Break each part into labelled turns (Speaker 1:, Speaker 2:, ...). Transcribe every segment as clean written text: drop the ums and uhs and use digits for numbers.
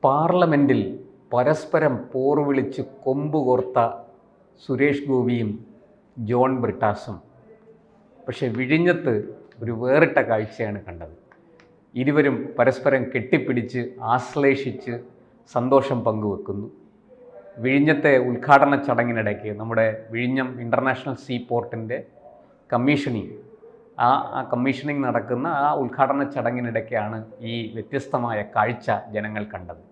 Speaker 1: പാർലമെൻറ്റിൽ പരസ്പരം പോർവിളിച്ച് കൊമ്പുകോർത്ത സുരേഷ് ഗോപിയും ജോൺ ബ്രിട്ടാസും. പക്ഷെ വിഴിഞ്ഞത്ത് ഒരു വേറിട്ട കാഴ്ചയാണ് കണ്ടത്. ഇരുവരും പരസ്പരം കെട്ടിപ്പിടിച്ച് ആശ്ലേഷിച്ച് സന്തോഷം പങ്കുവെക്കുന്നു. വിഴിഞ്ഞത്തെ ഉദ്ഘാടന ചടങ്ങിനിടയ്ക്ക് നമ്മുടെ വിഴിഞ്ഞം ഇൻ്റർനാഷണൽ സീ പോർട്ടിൻ്റെ കമ്മീഷനിങ് കമ്മീഷനിങ് നടക്കുന്ന ആ ഉദ്ഘാടന ചടങ്ങിനിടയ്ക്കാണ് ഈ വ്യത്യസ്തമായ കാഴ്ച ജനങ്ങൾ കണ്ടത്.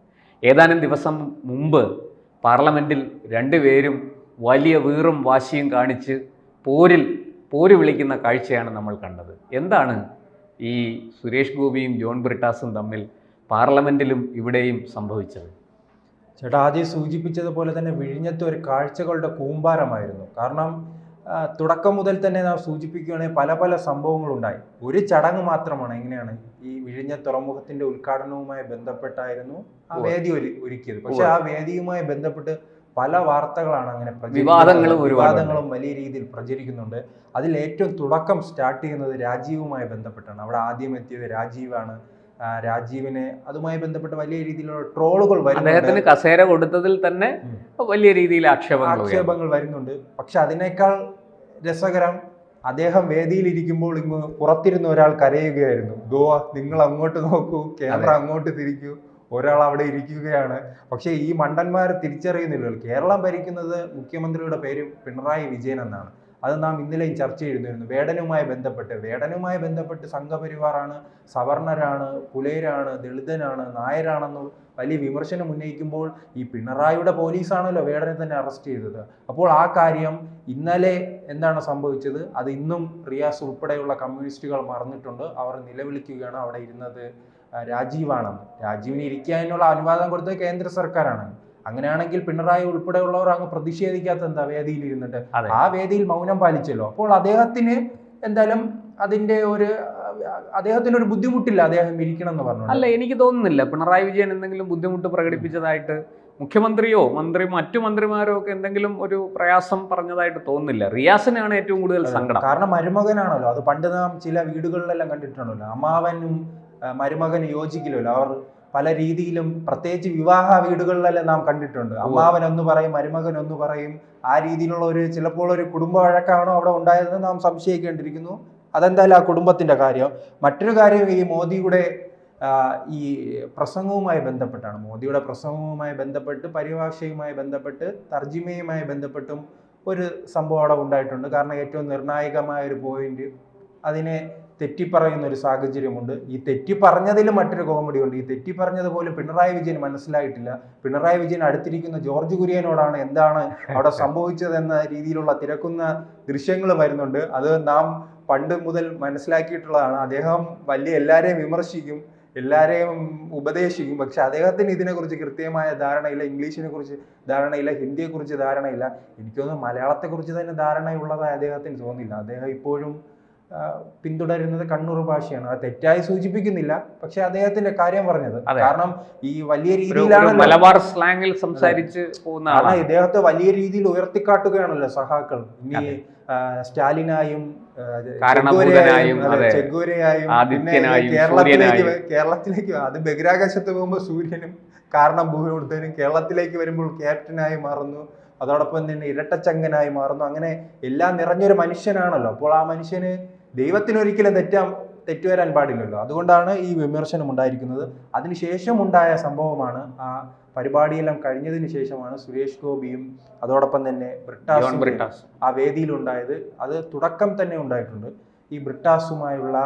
Speaker 1: ഏതാനും ദിവസം മുമ്പ് പാർലമെൻറ്റിൽ രണ്ടുപേരും വലിയ വീറും വാശിയും കാണിച്ച് പോര് വിളിക്കുന്ന കാഴ്ചയാണ് നമ്മൾ കണ്ടത്. എന്താണ് ഈ സുരേഷ് ഗോപിയും ജോൺ ബ്രിട്ടാസും തമ്മിൽ പാർലമെൻറ്റിലും ഇവിടെയും സംഭവിച്ചത്?
Speaker 2: ചേട്ടാ, ആദ്യം സൂചിപ്പിച്ചതുപോലെ തന്നെ വിഴിഞ്ഞത്ത് ഒരു കാഴ്ചകളുടെ കൂമ്പാരമായിരുന്നു. കാരണം തുടക്കം മുതൽ തന്നെ നാം സൂചിപ്പിക്കുകയാണെങ്കിൽ പല പല സംഭവങ്ങളുണ്ടായി. ഒരു ചടങ്ങ് മാത്രമാണ് എങ്ങനെയാണ് ഈ വിഴിഞ്ഞ തുറമുഖത്തിന്റെ ഉദ്ഘാടനവുമായി ബന്ധപ്പെട്ടായിരുന്നു ആ വേദി ഒരുക്കിയത്. പക്ഷെ ആ വേദിയുമായി ബന്ധപ്പെട്ട് പല വാർത്തകളാണ് അങ്ങനെ വിവാദങ്ങളും വലിയ രീതിയിൽ പ്രചരിക്കുന്നുണ്ട്. അതിൽ ഏറ്റവും തുടക്കം സ്റ്റാർട്ട് ചെയ്യുന്നത് രാജീവുമായി ബന്ധപ്പെട്ടാണ്. അവിടെ ആദ്യം എത്തിയത് രാജീവാണ്. രാജീവിനെ അതുമായി ബന്ധപ്പെട്ട് വലിയ രീതിയിലുള്ള ട്രോളുകൾ
Speaker 1: അദ്ദേഹത്തിന് കസേര കൊടുത്തതിൽ തന്നെ വലിയ രീതിയിൽ ആക്ഷേപങ്ങൾ
Speaker 2: വരുന്നുണ്ട്. പക്ഷെ അതിനേക്കാൾ രസകരം, അദ്ദേഹം വേദിയിലിരിക്കുമ്പോൾ ഇങ്ങ് പുറത്തിരുന്ന ഒരാൾ കരയുകയായിരുന്നു. ഗോവ, നിങ്ങൾ അങ്ങോട്ട് നോക്കൂ, ക്യാമറ അങ്ങോട്ട് തിരിക്കൂ, ഒരാൾ അവിടെ ഇരിക്കുകയാണ്. പക്ഷേ ഈ മണ്ടന്മാർ തിരിച്ചറിയുന്നില്ലല്ലോ, കേരളം ഭരിക്കുന്നത് മുഖ്യമന്ത്രിയുടെ പേര് പിണറായി വിജയൻ എന്നാണ്. അത് നാം ഇന്നലെയും ചർച്ച ചെയ്തിരുന്നു. വേടനുമായി ബന്ധപ്പെട്ട് സംഘപരിവാറാണ്, സവർണരാണ്, പുലയരാണ്, ദളിതനാണ്, നായരാണെന്ന് വലിയ വിമർശനം ഉന്നയിക്കുമ്പോൾ ഈ പിണറായിയുടെ പോലീസാണല്ലോ വേടനെ തന്നെ അറസ്റ്റ് ചെയ്തത്. അപ്പോൾ ആ കാര്യം ഇന്നലെ എന്താണ് സംഭവിച്ചത്, അത് ഇന്നും റിയാസ് ഉൾപ്പെടെയുള്ള കമ്മ്യൂണിസ്റ്റുകൾ മറന്നിട്ടുണ്ട്. അവർ നിലവിളിക്കുകയാണ് അവിടെ ഇരുന്നത് രാജീവാണെന്ന്. രാജീവിന് ഇരിക്കാനുള്ള അനുവാദം കൊടുത്തത് കേന്ദ്ര സർക്കാരാണ്. അങ്ങനെയാണെങ്കിൽ പിണറായി ഉൾപ്പെടെയുള്ളവർ അങ്ങ് പ്രതിഷേധിക്കാത്ത എന്താ വേദിയിൽ ഇരുന്നിട്ട്? ആ വേദിയിൽ മൗനം പാലിച്ചല്ലോ. അപ്പോൾ അദ്ദേഹത്തിന് എന്തായാലും അദ്ദേഹത്തിനൊരു ബുദ്ധിമുട്ടില്ല അദ്ദേഹം ഇരിക്കണം എന്ന് പറഞ്ഞു.
Speaker 1: അല്ല, എനിക്ക് തോന്നുന്നില്ല പിണറായി വിജയൻ എന്തെങ്കിലും ബുദ്ധിമുട്ട് പ്രകടിപ്പിച്ചതായിട്ട് മുഖ്യമന്ത്രിയോ മറ്റു മന്ത്രിമാരോ ഒക്കെ എന്തെങ്കിലും ഒരു പ്രയാസം പറഞ്ഞതായിട്ട് തോന്നുന്നില്ല. റിയാസിനാണ് ഏറ്റവും കൂടുതൽ സങ്കടം.
Speaker 2: കാരണം മരുമകനാണല്ലോ. അത് പണ്ട് നാം ചില വീടുകളിലെല്ലാം കണ്ടിട്ടുണ്ടല്ലോ, അമ്മാവനും മരുമകന് യോജിക്കില്ലല്ലോ. അവർ പല രീതിയിലും, പ്രത്യേകിച്ച് വിവാഹ വീടുകളിലെല്ലാം നാം കണ്ടിട്ടുണ്ട്. അമ്മാവൻ ഒന്ന് പറയും, മരുമകൻ ഒന്ന് പറയും. ആ രീതിയിലുള്ള ചിലപ്പോൾ ഒരു കുടുംബ വഴക്കാണോ അവിടെ ഉണ്ടായതെന്ന് നാം സംശയിക്കേണ്ടിയിരിക്കുന്നു. അതെന്തായാലും ആ കുടുംബത്തിന്റെ കാര്യം. മറ്റൊരു കാര്യം ഈ മോദിയുടെ ഈ പ്രസംഗവുമായി ബന്ധപ്പെട്ടാണ്. മോദിയുടെ പ്രസംഗവുമായി ബന്ധപ്പെട്ട്, പരിഭാഷയുമായി ബന്ധപ്പെട്ട്, തർജിമയുമായി ബന്ധപ്പെട്ടും ഒരു സംഭവം അവിടെ ഉണ്ടായിട്ടുണ്ട്. കാരണം ഏറ്റവും നിർണായകമായ ഒരു പോയിന്റ്, അതിനെ തെറ്റിപ്പറയുന്ന ഒരു സാഹചര്യമുണ്ട്. ഈ തെറ്റിപ്പറഞ്ഞതിലും മറ്റൊരു കോമഡി ഉണ്ട്. ഈ തെറ്റിപ്പറഞ്ഞതുപോലും പിണറായി വിജയൻ മനസ്സിലായിട്ടില്ല. പിണറായി വിജയൻ അടുത്തിരിക്കുന്ന ജോർജ് കുര്യനോടാണ് എന്താണ് അവിടെ സംഭവിച്ചതെന്ന രീതിയിലുള്ള തിരക്കുന്ന ദൃശ്യങ്ങൾ വരുന്നുണ്ട്. അത് നാം പണ്ട് മുതൽ മനസ്സിലാക്കിയിട്ടുള്ളതാണ്. അദ്ദേഹം എല്ലാവരെയും വിമർശിക്കും, എല്ലാവരെയും ഉപദേശിക്കും. പക്ഷെ അദ്ദേഹത്തിന് ഇതിനെക്കുറിച്ച് കൃത്യമായ ധാരണയില്ല. ഇംഗ്ലീഷിനെ കുറിച്ച് ധാരണയില്ല, ഹിന്ദിയെക്കുറിച്ച് ധാരണയില്ല. എനിക്കൊന്നും മലയാളത്തെക്കുറിച്ച് തന്നെ ധാരണയുള്ളതായി അദ്ദേഹത്തിന് തോന്നില്ല. അദ്ദേഹം ഇപ്പോഴും പിന്തുടരുന്നത് കണ്ണൂർ ഭാഷയാണ്. അത് തെറ്റായി സൂചിപ്പിക്കുന്നില്ല, പക്ഷെ അദ്ദേഹത്തിന്റെ കാര്യം പറഞ്ഞത്. കാരണം ഈ വലിയ രീതിയിലാണ്
Speaker 1: മലബാർ സ്ലാങ്ങിൽ സംസാരിച്ച് പോകുന്ന
Speaker 2: ഇദ്ദേഹത്തെ വലിയ രീതിയിൽ ഉയർത്തിക്കാട്ടുകയാണല്ലോ സഹാക്കൾ. ഇനി സ്റ്റാലിനായും ചെഗൂരയായും കേരളത്തിലേക്ക് അത് ബഹിരാകാശത്ത് പോകുമ്പോൾ സൂര്യനും കാരണം ഭൂമി കൊടുത്തതിനും കേരളത്തിലേക്ക് വരുമ്പോൾ ക്യാപ്റ്റനായി മാറുന്നു. അതോടൊപ്പം തന്നെ ഇരട്ടച്ചങ്കനായി മാറുന്നു. അങ്ങനെ എല്ലാം നിറഞ്ഞൊരു മനുഷ്യനാണല്ലോ. അപ്പോൾ ആ മനുഷ്യന് ദൈവത്തിനൊരിക്കലും തെറ്റുവരാൻ പാടില്ലല്ലോ. അതുകൊണ്ടാണ് ഈ വിമർശനം ഉണ്ടായിരിക്കുന്നത്. അതിനുശേഷം ഉണ്ടായ സംഭവമാണ്, ആ പരിപാടിയെല്ലാം കഴിഞ്ഞതിന് ശേഷമാണ് സുരേഷ് ഗോപിയും അതോടൊപ്പം തന്നെ ബ്രിട്ടാസ് ആ വേദിയിലുണ്ടായത്. അത് തുടക്കം തന്നെ ഉണ്ടായിട്ടുണ്ട് ഈ ബ്രിട്ടാസുമായുള്ള.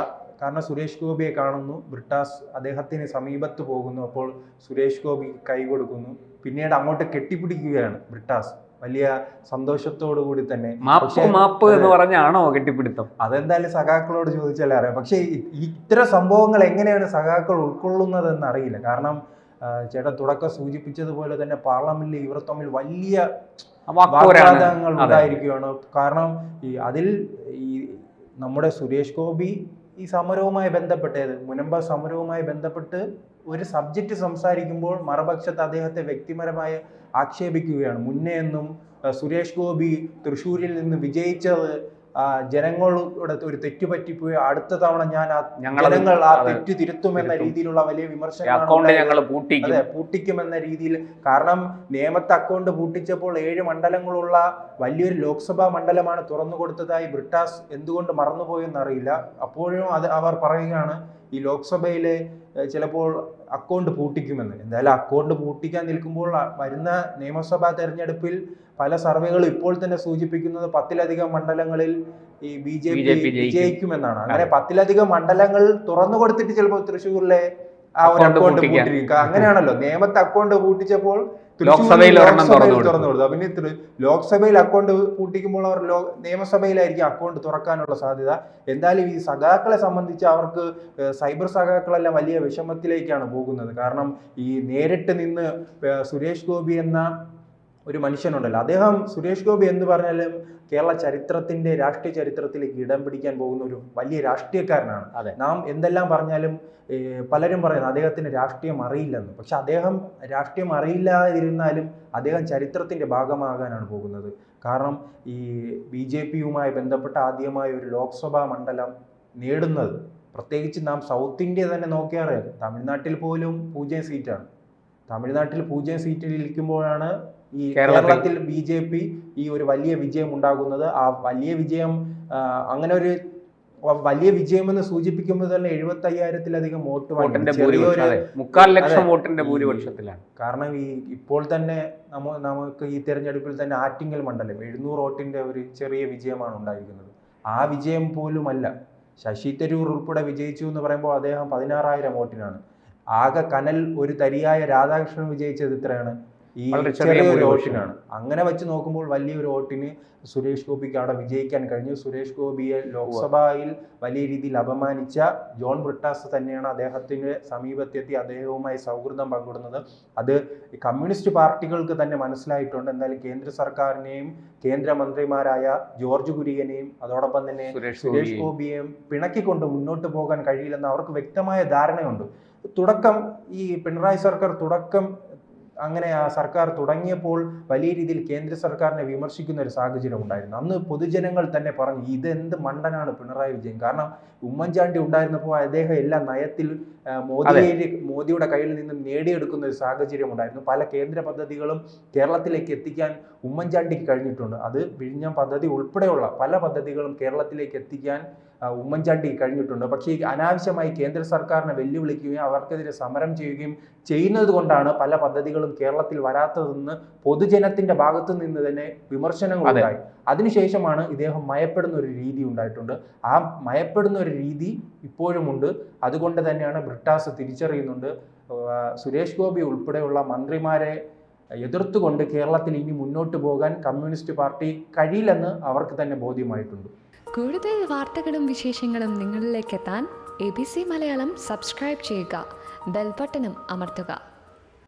Speaker 2: കാരണം സുരേഷ് ഗോപിയെ കാണുന്നു, ബ്രിട്ടാസ് അദ്ദേഹത്തിന് സമീപത്ത് പോകുന്നു. അപ്പോൾ സുരേഷ് ഗോപി കൈ കൊടുക്കുന്നു. പിന്നീട് അങ്ങോട്ട് കെട്ടിപ്പിടിക്കുകയാണ് ബ്രിട്ടാസ് വലിയ സന്തോഷത്തോടു കൂടി തന്നെ.
Speaker 1: മാപ്പ് എന്ന് പറഞ്ഞാണോ കെട്ടിപ്പിടുത്തം?
Speaker 2: അതെന്തായാലും സഖാക്കളോട് ചോദിച്ചാലേ അറിയാം. പക്ഷേ ഇത്തരം സംഭവങ്ങൾ എങ്ങനെയാണ് സഖാക്കൾ ഉൾക്കൊള്ളുന്നതെന്ന് അറിയില്ല. കാരണം ചേട്ടൻ തുടക്കം സൂചിപ്പിച്ചതുപോലെ തന്നെ പാർലമെന്റിൽ ഇവർ തമ്മിൽ വലിയ വാഗ്വാദങ്ങൾ ഉണ്ടായിരിക്കുകയാണ്. കാരണം ഈ നമ്മുടെ സുരേഷ് ഗോപി ഈ സമരവുമായി മുനമ്പ സമരവുമായി ബന്ധപ്പെട്ട് ഒരു സബ്ജക്റ്റ് സംസാരിക്കുമ്പോൾ മറുപക്ഷത്ത് അദ്ദേഹത്തെ വ്യക്തിപരമായി ആക്ഷേപിക്കുകയാണ്. മുന്നേ എന്നും സുരേഷ് ഗോപി തൃശ്ശൂരിൽ നിന്ന് വിജയിച്ചത് ജനങ്ങളുടെ ഒരു തെറ്റ് പറ്റിപ്പോയി അടുത്ത തവണ ഞാൻ
Speaker 1: ഞങ്ങളത്
Speaker 2: ജനങ്ങൾ ആ
Speaker 1: അതെ,
Speaker 2: തെറ്റ് തിരുത്തുമെന്ന
Speaker 1: തിരുത്തും.
Speaker 2: രീതിയിലുള്ള വലിയ
Speaker 1: അക്കൗണ്ട്
Speaker 2: വിമർശനങ്ങൾ
Speaker 1: ഞങ്ങൾ പൂട്ടിക്കും.
Speaker 2: അതെ, പൂട്ടിക്കുമെന്ന രീതിയിൽ. കാരണം നേമത്തെ അക്കൗണ്ട് പൂട്ടിച്ചപ്പോൾ 7 മണ്ഡലങ്ങളുള്ള വലിയൊരു ലോക്സഭാ മണ്ഡലമാണ് തുറന്നു കൊടുത്തതായി ബ്രിട്ടാസ് എന്തുകൊണ്ട് മറന്നുപോയെന്നറിയില്ല. അപ്പോഴും അത് അവർ പറയുകയാണ് ഈ ലോക്സഭയിലെ ചിലപ്പോൾ അക്കൗണ്ട് പൂട്ടിക്കുമെന്ന്. എന്തായാലും അക്കൗണ്ട് പൂട്ടിക്കാൻ നിൽക്കുമ്പോൾ വരുന്ന നിയമസഭാ തെരഞ്ഞെടുപ്പിൽ പല സർവേകളും ഇപ്പോൾ തന്നെ സൂചിപ്പിക്കുന്നത് 10-ലധികം മണ്ഡലങ്ങളിൽ ഈ BJP വിജയിക്കുമെന്നാണ്. അങ്ങനെ 10-ലധികം മണ്ഡലങ്ങൾ തുറന്നു കൊടുത്തിട്ട് ചിലപ്പോൾ തൃശ്ശൂരിലെ ആ ഒരു അക്കൗണ്ട് പൂട്ടിയിരിക്കുക. അങ്ങനെയാണല്ലോ, നേമത്തെ അക്കൗണ്ട് പൂട്ടിച്ചപ്പോൾ
Speaker 1: ലോക്സഭയിൽ
Speaker 2: തുറന്നു കൊടുത്തു. പിന്നെ ലോക്സഭയിൽ അക്കൗണ്ട് പൂട്ടിക്കുമ്പോൾ അവർ നിയമസഭയിലായിരിക്കും അക്കൗണ്ട് തുറക്കാനുള്ള സാധ്യത. എന്തായാലും ഈ സഖാക്കളെ സംബന്ധിച്ച് അവർക്ക് സൈബർ സഖാക്കളെല്ലാം വലിയ വിഷമത്തിലേക്കാണ് പോകുന്നത്. കാരണം ഈ നേരിട്ട് നിന്ന് സുരേഷ് ഗോപി എന്ന ഒരു മനുഷ്യനുണ്ടല്ലോ, അദ്ദേഹം സുരേഷ് ഗോപി എന്ന് പറഞ്ഞാലും കേരള ചരിത്രത്തിന്റെ രാഷ്ട്രീയ ചരിത്രത്തിലേക്ക് ഇടം പിടിക്കാൻ പോകുന്ന ഒരു വലിയ രാഷ്ട്രീയക്കാരനാണ്. നാം എന്തെല്ലാം പറഞ്ഞാലും പലരും പറയുന്നത് അദ്ദേഹത്തിന് രാഷ്ട്രീയം അറിയില്ലെന്ന്. പക്ഷെ അദ്ദേഹം രാഷ്ട്രീയം അറിയില്ലാതിരുന്നാലും അദ്ദേഹം ചരിത്രത്തിന്റെ ഭാഗമാകാനാണ് പോകുന്നത്. കാരണം ഈ BJPയുമായി ബന്ധപ്പെട്ട ആദ്യമായി ഒരു ലോക്സഭാ മണ്ഡലം നേടുന്നത്, പ്രത്യേകിച്ച് നാം സൗത്ത് ഇന്ത്യ തന്നെ നോക്കിയാറിയാൽ തമിഴ്നാട്ടിൽ പോലും 0 സീറ്റാണ്. തമിഴ്നാട്ടിൽ 0 സീറ്റിൽ ഇരിക്കുമ്പോഴാണ് ഈ കേരളത്തിൽ BJP ഈ ഒരു വലിയ വിജയം ഉണ്ടാകുന്നത്. ആ വലിയ വിജയം അങ്ങനെ ഒരു വലിയ വിജയം എന്ന് സൂചിപ്പിക്കുമ്പോൾ തന്നെ 75,000-ലധികം വോട്ട് വാങ്ങി,
Speaker 1: 3/4 ലക്ഷം വോട്ടിന്റെ ഭൂരിപക്ഷത്തിലാണ്.
Speaker 2: കാരണം ഈ ഇപ്പോൾ തന്നെ നമുക്ക് ഈ തെരഞ്ഞെടുപ്പിൽ തന്നെ ആറ്റിങ്ങൽ മണ്ഡലം 700 വോട്ടിന്റെ ഒരു ചെറിയ വിജയമാണ് ഉണ്ടായിരിക്കുന്നത്. ആ വിജയം പോലുമല്ല, ശശി തരൂർ ഉൾപ്പെടെ വിജയിച്ചു എന്ന് പറയുമ്പോൾ അദ്ദേഹം 16,000 വോട്ടിനാണ്. ആകെ കനൽ ഒരു തരിയായ രാധാകൃഷ്ണൻ വിജയിച്ചത് ഇത്രയാണ്, ഈ ചെറിയൊരു വോട്ടിനാണ്. അങ്ങനെ വെച്ച് നോക്കുമ്പോൾ വലിയൊരു വോട്ടിന് സുരേഷ് ഗോപിക്ക് അവിടെ വിജയിക്കാൻ കഴിഞ്ഞു. സുരേഷ് ഗോപിയെ ലോക്സഭയിൽ വലിയ രീതിയിൽ അപമാനിച്ച ജോൺ ബ്രിട്ടാസ് തന്നെയാണ് അദ്ദേഹത്തിന്റെ സമീപത്തെത്തി അദ്ദേഹവുമായി സൗഹൃദം പങ്കിടുന്നത്. അത് കമ്മ്യൂണിസ്റ്റ് പാർട്ടികൾക്ക് തന്നെ മനസ്സിലായിട്ടുണ്ട്. എന്തായാലും കേന്ദ്ര സർക്കാരിനെയും കേന്ദ്രമന്ത്രിമാരായ ജോർജ് കുര്യനെയും അതോടൊപ്പം തന്നെ സുരേഷ് ഗോപിയെയും പിണക്കിക്കൊണ്ട് മുന്നോട്ട് പോകാൻ കഴിയില്ലെന്ന് അവർക്ക് വ്യക്തമായ ധാരണയുണ്ട്. തുടക്കം ഈ പിണറായി സർക്കാർ അങ്ങനെ ആ സർക്കാർ തുടങ്ങിയപ്പോൾ വലിയ രീതിയിൽ കേന്ദ്ര സർക്കാരിനെ വിമർശിക്കുന്ന ഒരു സാഹചര്യം ഉണ്ടായിരുന്നു. അന്ന് പൊതുജനങ്ങൾ തന്നെ പറഞ്ഞു ഇതെന്ത് മണ്ടനാണ് പിണറായി വിജയൻ. കാരണം ഉമ്മൻചാണ്ടി ഉണ്ടായിരുന്നപ്പോൾ അദ്ദേഹം എല്ലാ നയത്തിൽ മോദിയുടെ കയ്യിൽ നിന്നും നേടിയെടുക്കുന്ന ഒരു സാഹചര്യം ഉണ്ടായിരുന്നു. പല കേന്ദ്ര പദ്ധതികളും കേരളത്തിലേക്ക് എത്തിക്കാൻ ഉമ്മൻചാണ്ടിക്ക് കഴിഞ്ഞിട്ടുണ്ട്. അത് വിഴിഞ്ഞം പദ്ധതി ഉൾപ്പെടെയുള്ള പല പദ്ധതികളും കേരളത്തിലേക്ക് എത്തിക്കാൻ ഉമ്മൻചാണ്ടിക്ക് കഴിഞ്ഞിട്ടുണ്ട്. പക്ഷേ അനാവശ്യമായി കേന്ദ്ര സർക്കാരിനെ വെല്ലുവിളിക്കുകയും അവർക്കെതിരെ സമരം ചെയ്യുകയും ചെയ്യുന്നത് കൊണ്ടാണ് പല പദ്ധതികളും കേരളത്തിൽ വരാത്തതെന്ന് പൊതുജനത്തിന്റെ ഭാഗത്തു നിന്ന് തന്നെ വിമർശനങ്ങൾ ഉണ്ടായി. അതിനുശേഷമാണ് ഇദ്ദേഹം മയപ്പെടുന്ന ഒരു രീതി ഉണ്ടായിട്ടുണ്ട്. ആ മയപ്പെടുന്ന ഒരു രീതി ഇപ്പോഴുമുണ്ട്. അതുകൊണ്ട് തന്നെയാണ് ബ്രിട്ടാസ് തിരിച്ചറിയുന്നുണ്ട് സുരേഷ് ഗോപി ഉൾപ്പെടെയുള്ള മന്ത്രിമാരെ എതിർത്തുകൊണ്ട് കേരളത്തിൽ ഇനി മുന്നോട്ട് പോകാൻ കമ്മ്യൂണിസ്റ്റ് പാർട്ടി കഴിയില്ലെന്ന് അവർക്ക് തന്നെ ബോധ്യമായിട്ടുണ്ട്.
Speaker 3: കൂടുതൽ വാർത്തകളും വിശേഷങ്ങളും നിങ്ങളിലേക്ക് എത്താൻ ABC മലയാളം സബ്സ്ക്രൈബ് ചെയ്യുക, ബെൽ ബട്ടണും അമർത്തുക.